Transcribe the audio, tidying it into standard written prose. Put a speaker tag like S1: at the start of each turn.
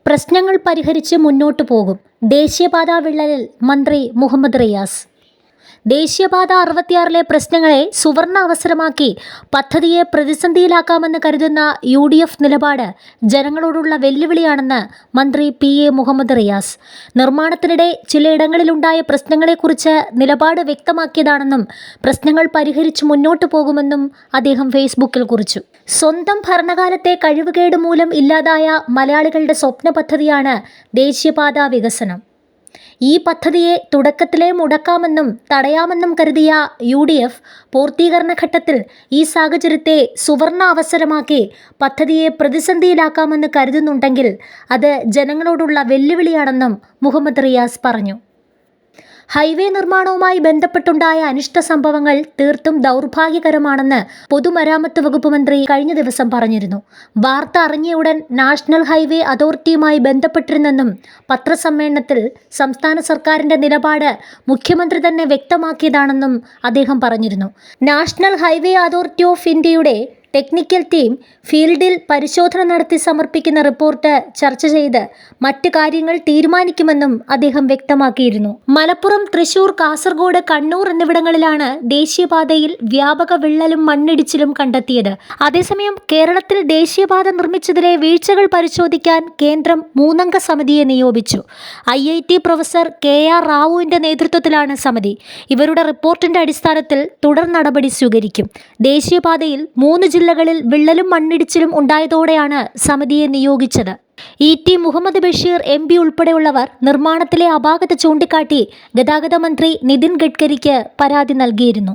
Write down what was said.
S1: പ്രശ്നങ്ങൾ പരിഹരിച്ച് മുന്നോട്ടു പോകും. ദേശീയപാതാ വിള്ളലിൽ മന്ത്രി മുഹമ്മദ് റിയാസ്. ദേശീയപാത 66 പ്രശ്നങ്ങളെ സുവർണ അവസരമാക്കി പദ്ധതിയെ പ്രതിസന്ധിയിലാക്കാമെന്ന് കരുതുന്ന UDF നിലപാട് ജനങ്ങളോടുള്ള വെല്ലുവിളിയാണെന്ന് മന്ത്രി PA മുഹമ്മദ് റിയാസ്. നിർമ്മാണത്തിനിടെ ചിലയിടങ്ങളിലുണ്ടായ പ്രശ്നങ്ങളെക്കുറിച്ച് നിലപാട് വ്യക്തമാക്കിയതാണെന്നും പ്രശ്നങ്ങൾ പരിഹരിച്ച് മുന്നോട്ടു പോകുമെന്നും അദ്ദേഹം ഫേസ്ബുക്കിൽ കുറിച്ചു. സ്വന്തം ഭരണകാലത്തെ കഴിവുകേട് മൂലം ഇല്ലാതായ മലയാളികളുടെ സ്വപ്ന പദ്ധതിയാണ് ദേശീയപാതാ വികസനം. ഈ പദ്ധതിയെ തുടക്കത്തിലേ മുടക്കാമെന്നും തടയാമെന്നും കരുതിയ UDF പൂർത്തീകരണ ഘട്ടത്തിൽ ഈ സാഹചര്യത്തെ സുവർണ അവസരമാക്കി പദ്ധതിയെ പ്രതിസന്ധിയിലാക്കാമെന്ന് കരുതുന്നുണ്ടെങ്കിൽ അത് ജനങ്ങളോടുള്ള വെല്ലുവിളിയാണെന്നും മുഹമ്മദ് റിയാസ് പറഞ്ഞു. ഹൈവേ നിർമ്മാണവുമായി ബന്ധപ്പെട്ടുണ്ടായ അനിഷ്ട സംഭവങ്ങൾ തീർത്തും ദൗർഭാഗ്യകരമാണെന്ന് പൊതുമരാമത്ത് വകുപ്പ് മന്ത്രി കഴിഞ്ഞ ദിവസം പറഞ്ഞിരുന്നു. വാർത്ത അറിഞ്ഞയുടൻ നാഷണൽ ഹൈവേ അതോറിറ്റിയുമായി ബന്ധപ്പെട്ടിരുന്നെന്നും പത്രസമ്മേളനത്തിൽ സംസ്ഥാന സർക്കാരിന്റെ നിലപാട് മുഖ്യമന്ത്രി തന്നെ വ്യക്തമാക്കിയതാണെന്നും അദ്ദേഹം പറഞ്ഞിരുന്നു. നാഷണൽ ഹൈവേ അതോറിറ്റി ഓഫ് ഇന്ത്യയുടെ ടെക്നിക്കൽ ടീം ഫീൽഡിൽ പരിശോധന നടത്തി സമർപ്പിക്കുന്ന റിപ്പോർട്ട് ചർച്ച ചെയ്ത് മറ്റ് കാര്യങ്ങൾ തീരുമാനിക്കുമെന്നും അദ്ദേഹം വ്യക്തമാക്കിയിരുന്നു. മലപ്പുറം, തൃശൂർ, കാസർഗോഡ്, കണ്ണൂർ എന്നിവിടങ്ങളിലാണ് ദേശീയപാതയിൽ വ്യാപക വിള്ളലും മണ്ണിടിച്ചിലും കണ്ടെത്തിയത്. അതേസമയം കേരളത്തിൽ ദേശീയപാത നിർമ്മിച്ചതിലെ വീഴ്ചകൾ പരിശോധിക്കാൻ കേന്ദ്രം 3-അംഗ സമിതിയെ നിയോഗിച്ചു. IIT പ്രൊഫസർ KR റാവുവിന്റെ നേതൃത്വത്തിലാണ് സമിതി. ഇവരുടെ റിപ്പോർട്ടിന്റെ അടിസ്ഥാനത്തിൽ തുടർ നടപടി സ്വീകരിക്കും. ദേശീയപാതയിൽ 3 ജില്ലകളിൽ വിള്ളലും മണ്ണിടിച്ചിലും ഉണ്ടായതോടെയാണ് സമിതിയെ നിയോഗിച്ചത്. ET മുഹമ്മദ് ബഷീർ MP ഉൾപ്പെടെയുള്ളവർ നിർമ്മാണത്തിലെ അപാകത ചൂണ്ടിക്കാട്ടി ഗതാഗത മന്ത്രി നിതിൻ ഗഡ്കരിക്ക് പരാതി നൽകിയിരുന്നു.